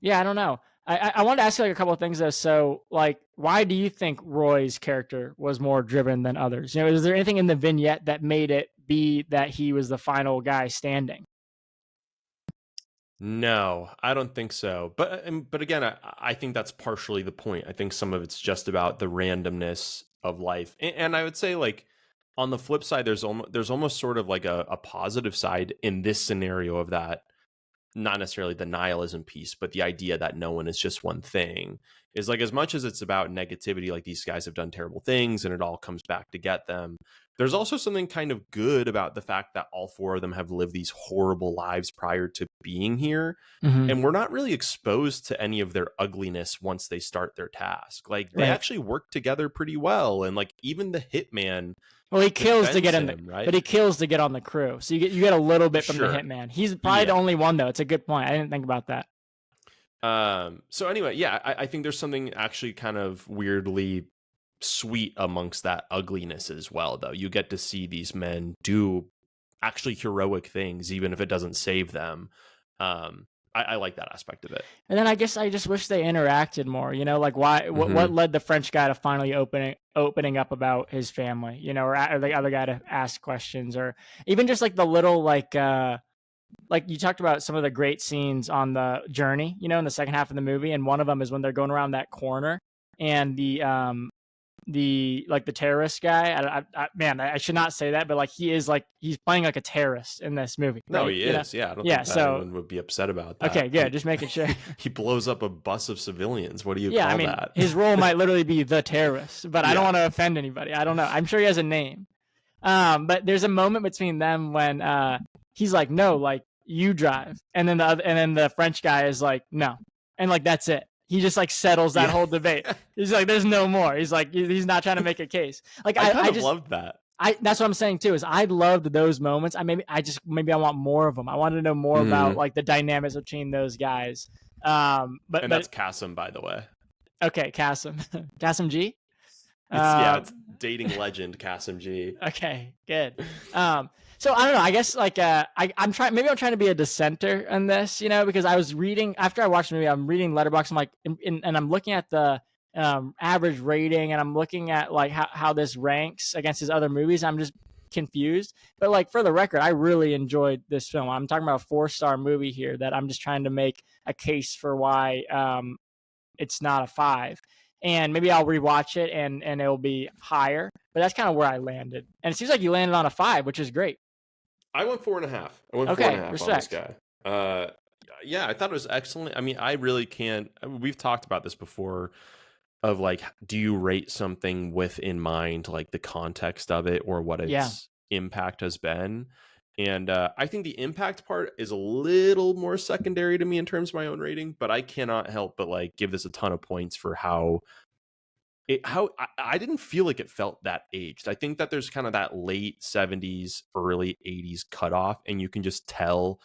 yeah, I don't know. I wanted to ask you like a couple of things though. So, like, why do you think Roy's character was more driven than others? Is there anything in the vignette that made it be that he was the final guy standing? No, I don't think so. But again, I think that's partially the point. I think some of it's just about the randomness of life, and I would say like on the flip side, there's almost sort of like a positive side in this scenario of that, not necessarily the nihilism piece, but the idea that no one is just one thing is like, as much as it's about negativity, like these guys have done terrible things and it all comes back to get them. There's also something kind of good about the fact that all four of them have lived these horrible lives prior to being here. Mm-hmm. And we're not really exposed to any of their ugliness once they start their task. Like they Right. actually work together pretty well. And like even the hitman Well, he kills to defends get in the, him, right? but he kills to get on the crew. So you get a little bit from the Sure. hitman. He's probably the Yeah. only one though. It's a good point. I didn't think about that. So anyway, yeah, I think there's something actually kind of weirdly sweet amongst that ugliness as well, though. You get to see these men do actually heroic things, even if it doesn't save them. I like that aspect of it. And then I guess I just wish they interacted more. Like why? What Mm-hmm. led the French guy to finally opening up about his family? Or the other guy to ask questions, or even just like the little like you talked about some of the great scenes on the journey, in the second half of the movie, and one of them is when they're going around that corner and the terrorist guy. Man, I should not say that, but like he's playing like a terrorist in this movie. No, right? he is. Yeah, I don't Yeah. think that So anyone would be upset about that. okay, good. Just making sure. He blows up a bus of civilians. What do you Yeah, call I mean, that? his role might literally be the terrorist, but I don't Yeah. want to offend anybody. I don't know. I'm sure he has a name. But there's a moment between them when he's like, "No, like you drive," and then the French guy is like, "No," and like that's it. He just like settles that whole debate. He's like, "There's no more." He's like, he's not trying to make a case. Like I just loved that. That's what I'm saying too. Is I loved those moments. Maybe I want more of them. I wanted to know more about like the dynamics between those guys. But that's Kasim, by the way. Okay, Kasim, Kasim G. It's dating legend Kasim G. Okay, good. So I don't know. I guess like I'm trying to be a dissenter in this, because I was reading after I watched the movie. I'm reading Letterboxd. I'm like, and I'm looking at the average rating, and I'm looking at like how this ranks against his other movies. I'm just confused. But like for the record, I really enjoyed this film. I'm talking about a 4-star movie here that I'm just trying to make a case for why it's not a 5. And maybe I'll rewatch it and it'll be higher. But that's kind of where I landed. And it seems like you landed on a 5, which is great. I went 4.5. I went 4.5 on this guy. Yeah, I thought it was excellent. I mean, I really can't. We've talked about this before. Of like, do you rate something with in mind like the context of it or what its impact has been? And I think the impact part is a little more secondary to me in terms of my own rating, but I cannot help but like give this a ton of points for how I didn't feel like it felt that aged. I think that there's kind of that late 70s, early 80s cutoff, and you can just tell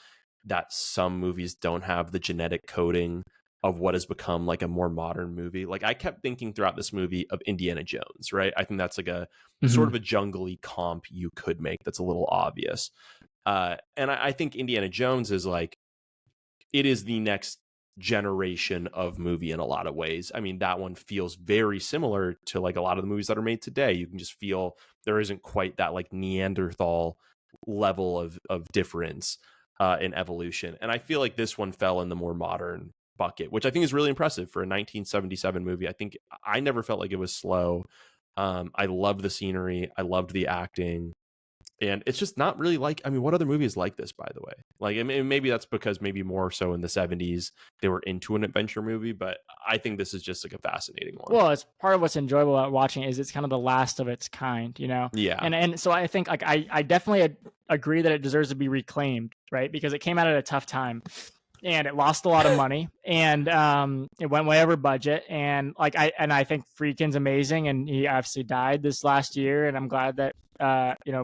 that some movies don't have the genetic coding of what has become like a more modern movie. Like I kept thinking throughout this movie of Indiana Jones, right? I think that's like a sort of a jungly comp you could make that's a little obvious. And I think Indiana Jones is like, it is the next generation of movie in a lot of ways. I mean, that one feels very similar to like a lot of the movies that are made today. You can just feel there isn't quite that like Neanderthal level of difference in evolution. And I feel like this one fell in the more modern bucket, which I think is really impressive for a 1977 movie. I think I never felt like it was slow. I loved the scenery. I loved the acting. And it's just not really like, I mean, what other movie is like this, by the way? Like, I mean, maybe that's because maybe more so in the 70s, they were into an adventure movie, but I think this is just like a fascinating one. Well, it's part of what's enjoyable about watching is it's kind of the last of its kind, Yeah. And so I think like I definitely agree that it deserves to be reclaimed, right? Because it came out at a tough time. And it lost a lot of money, and it went way over budget. And like I think Friedkin's amazing, and he obviously died this last year. And I'm glad that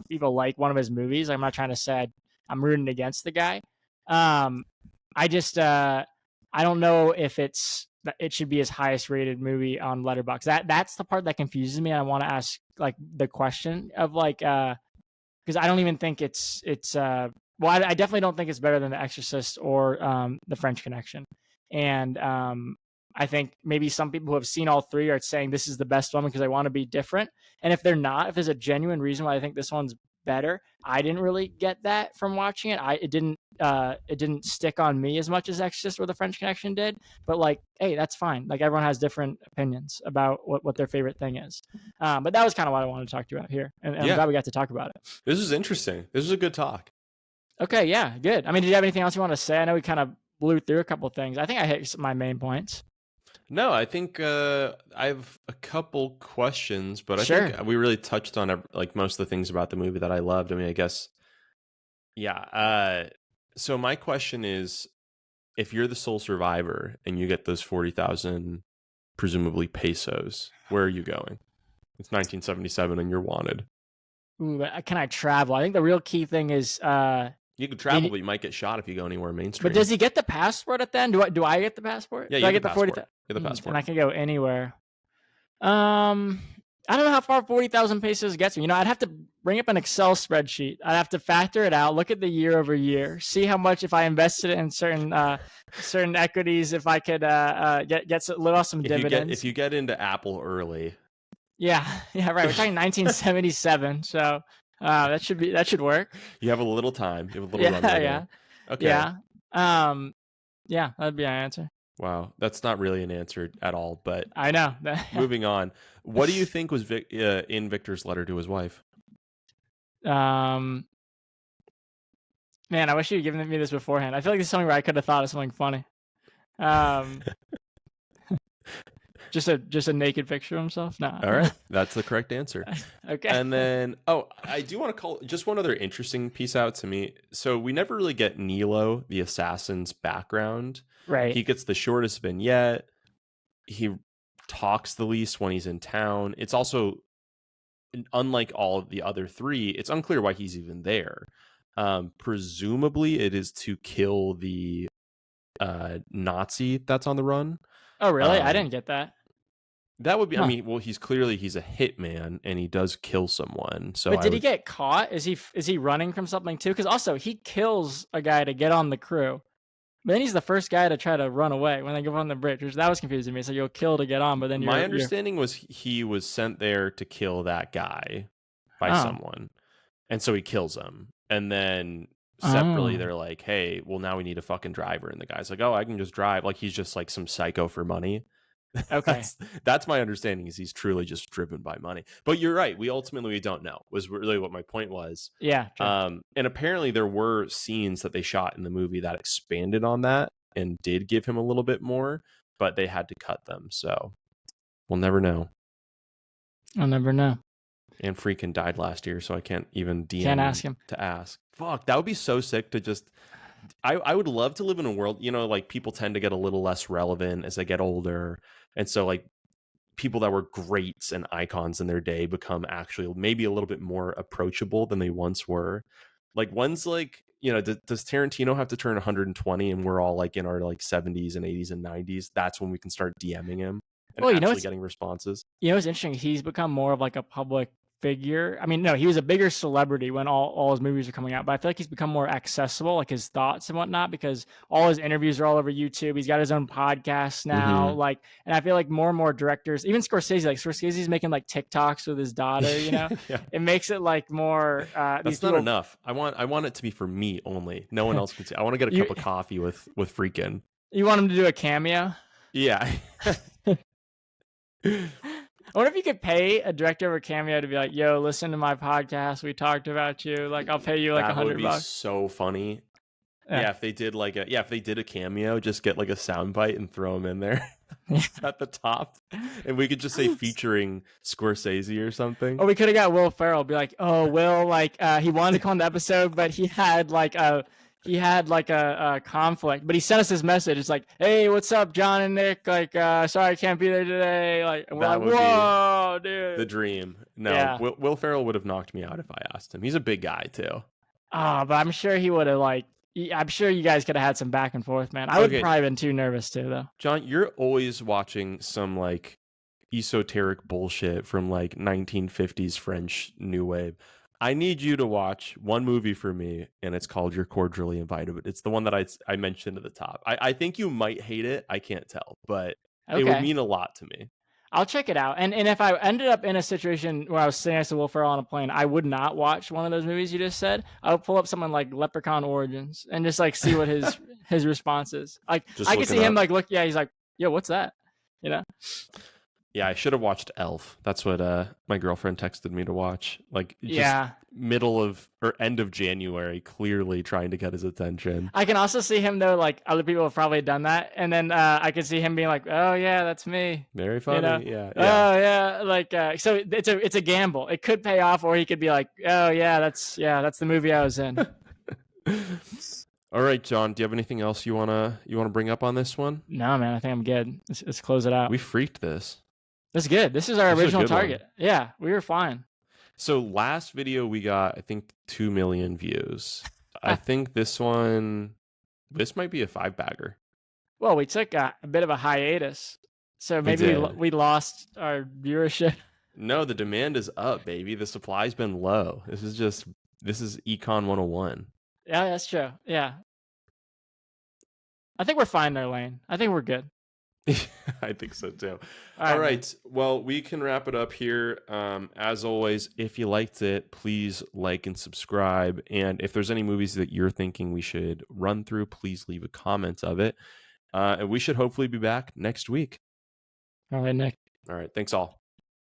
people like one of his movies. I'm not trying to say I'm rooting against the guy. I just I don't know if it should be his highest rated movie on Letterboxd. That's the part that confuses me. And I want to ask like the question of like because I don't even think it's well, I definitely don't think it's better than The Exorcist or The French Connection. And I think maybe some people who have seen all three are saying this is the best one because they want to be different. And if they're not, if there's a genuine reason why I think this one's better, I didn't really get that from watching it. It didn't stick on me as much as Exorcist or The French Connection did. But like, hey, that's fine. Like everyone has different opinions about what their favorite thing is. But that was kind of what I wanted to talk to you about here. And I'm glad we got to talk about it. This is interesting. This was a good talk. Okay, yeah, good. I mean, did you have anything else you want to say? I know we kind of blew through a couple of things. I think I hit my main points. No, I think I have a couple questions, but I think we really touched on like most of the things about the movie that I loved. I mean, I guess, yeah. So my question is, if you're the sole survivor and you get those 40,000, presumably pesos, where are you going? It's 1977 and you're wanted. Ooh, can I travel? I think the real key thing is you can travel, but you might get shot if you go anywhere mainstream. But does he get the passport at the end? Do I get the passport? Yeah, do I get the 40,000? Get the passport. And I can go anywhere. I don't know how far 40,000 pesos gets me. I'd have to bring up an Excel spreadsheet. I'd have to factor it out, look at the year over year, see how much if I invested in certain equities, if I could get live off some dividends. If you get into Apple early. Yeah, right. We're talking 1977, so that should work. You have a little time. You have a little runway. Yeah. Okay. Yeah. Yeah, that'd be our answer. Wow, that's not really an answer at all. But I know. moving on, what do you think was in Victor's letter to his wife? um, man, I wish you'd given me this beforehand. I feel like this is something where I could have thought of something funny. Um, just a naked picture of himself. No. All right, that's the correct answer. Okay. And then, I do want to call just one other interesting piece out to me. So we never really get Nilo, the assassin's background. Right. He gets the shortest vignette. He talks the least when he's in town. It's also, unlike all of the other three, it's unclear why he's even there. Presumably, it is to kill the Nazi that's on the run. Oh, really? I didn't get that. That would be, Huh. I mean, well, he's a hitman and he does kill someone. So But did he get caught? Is he running from something too? Because also he kills a guy to get on the crew, but then he's the first guy to try to run away when they go on the bridge, which that was confusing me. So you'll kill to get on, but then my understanding was he was sent there to kill that guy by someone, and so he kills him. And then separately, they're like, "Hey, well, now we need a fucking driver." And the guy's like, "Oh, I can just drive." Like he's just like some psycho for money. Okay. That's my understanding, is he's truly just driven by money. But you're right. We don't know, was really what my point was. Yeah. True. And apparently there were scenes that they shot in the movie that expanded on that and did give him a little bit more, but they had to cut them. So we'll never know. I'll never know. And freaking died last year, so I can't even DM Can't ask him to ask. Fuck, that would be so sick to just. I would love to live in a world, like people tend to get a little less relevant as they get older. And so like people that were greats and icons in their day become actually maybe a little bit more approachable than they once were. Like one's like, does Tarantino have to turn 120 and we're all like in our like 70s and 80s and 90s? That's when we can start DMing him and actually getting responses. It's interesting. He's become more of like a public figure. I mean, no, he was a bigger celebrity when all his movies are coming out, but I feel like he's become more accessible, like his thoughts and whatnot, because all his interviews are all over YouTube. He's got his own podcast now. Mhm. Like, and I feel like more and more directors, even Scorsese's making like TikToks with his daughter, Yeah. It makes it like more, That's not enough. I want it to be for me only. No one else can see. I want to get a cup of coffee with freaking. You want him to do a cameo? Yeah. I wonder if you could pay a director of a cameo to be like, "Yo, listen to my podcast. We talked about you. Like, I'll pay you like $100." That would be so funny. Yeah, if they did a cameo, just get like a soundbite and throw him in there at the top, and we could just say featuring Scorsese or something. Or we could have got Will Ferrell. Be like, "Oh, Will, like he wanted to come on the episode, but he had like a conflict, but he sent us this message. It's like, hey, what's up, John and Nick? Like, sorry I can't be there today. Like, and we're like, whoa, dude, the dream. No, Will Ferrell would have knocked me out if I asked him. He's a big guy too. But I'm sure he would have I'm sure you guys could have had some back and forth, man. I would have probably been too nervous too, though. John, you're always watching some like esoteric bullshit from like 1950s French New Wave. I need you to watch one movie for me, and it's called You're Cordially Invited. It's the one that I mentioned at the top. I think you might hate it. I can't tell, but it would mean a lot to me. I'll check it out. And if I ended up in a situation where I was sitting next to Will Ferrell on a plane, I would not watch one of those movies you just said. I would pull up someone like Leprechaun Origins and just like see what his response is. Like just I could see him like look, yeah, he's like, yo, what's that? Yeah, I should have watched Elf. That's what my girlfriend texted me to watch. Like just middle of or end of January, clearly trying to get his attention. I can also see him though, like other people have probably done that, and then I could see him being like, "Oh yeah, that's me." Very funny. Yeah. Oh yeah, like so it's a gamble. It could pay off, or he could be like, "Oh yeah, that's the movie I was in." All right, John. Do you have anything else you wanna bring up on this one? No, man. I think I'm good. Let's close it out. We freaked this. That's good. This is our original target. One. Yeah, we were fine. So last video we got, I think, 2 million views. I think this might be a 5-bagger. Well, we took a bit of a hiatus, so maybe we lost our viewership. No, the demand is up, baby. The supply's been low. This is Econ 101. Yeah, that's true. Yeah. I think we're fine there, Lane. I think we're good. I think so too. All right. Well, we can wrap it up here. As always, if you liked it, please like and subscribe. And if there's any movies that you're thinking we should run through, please leave a comment of it. And we should hopefully be back next week. All right, Nick. All right. Thanks all.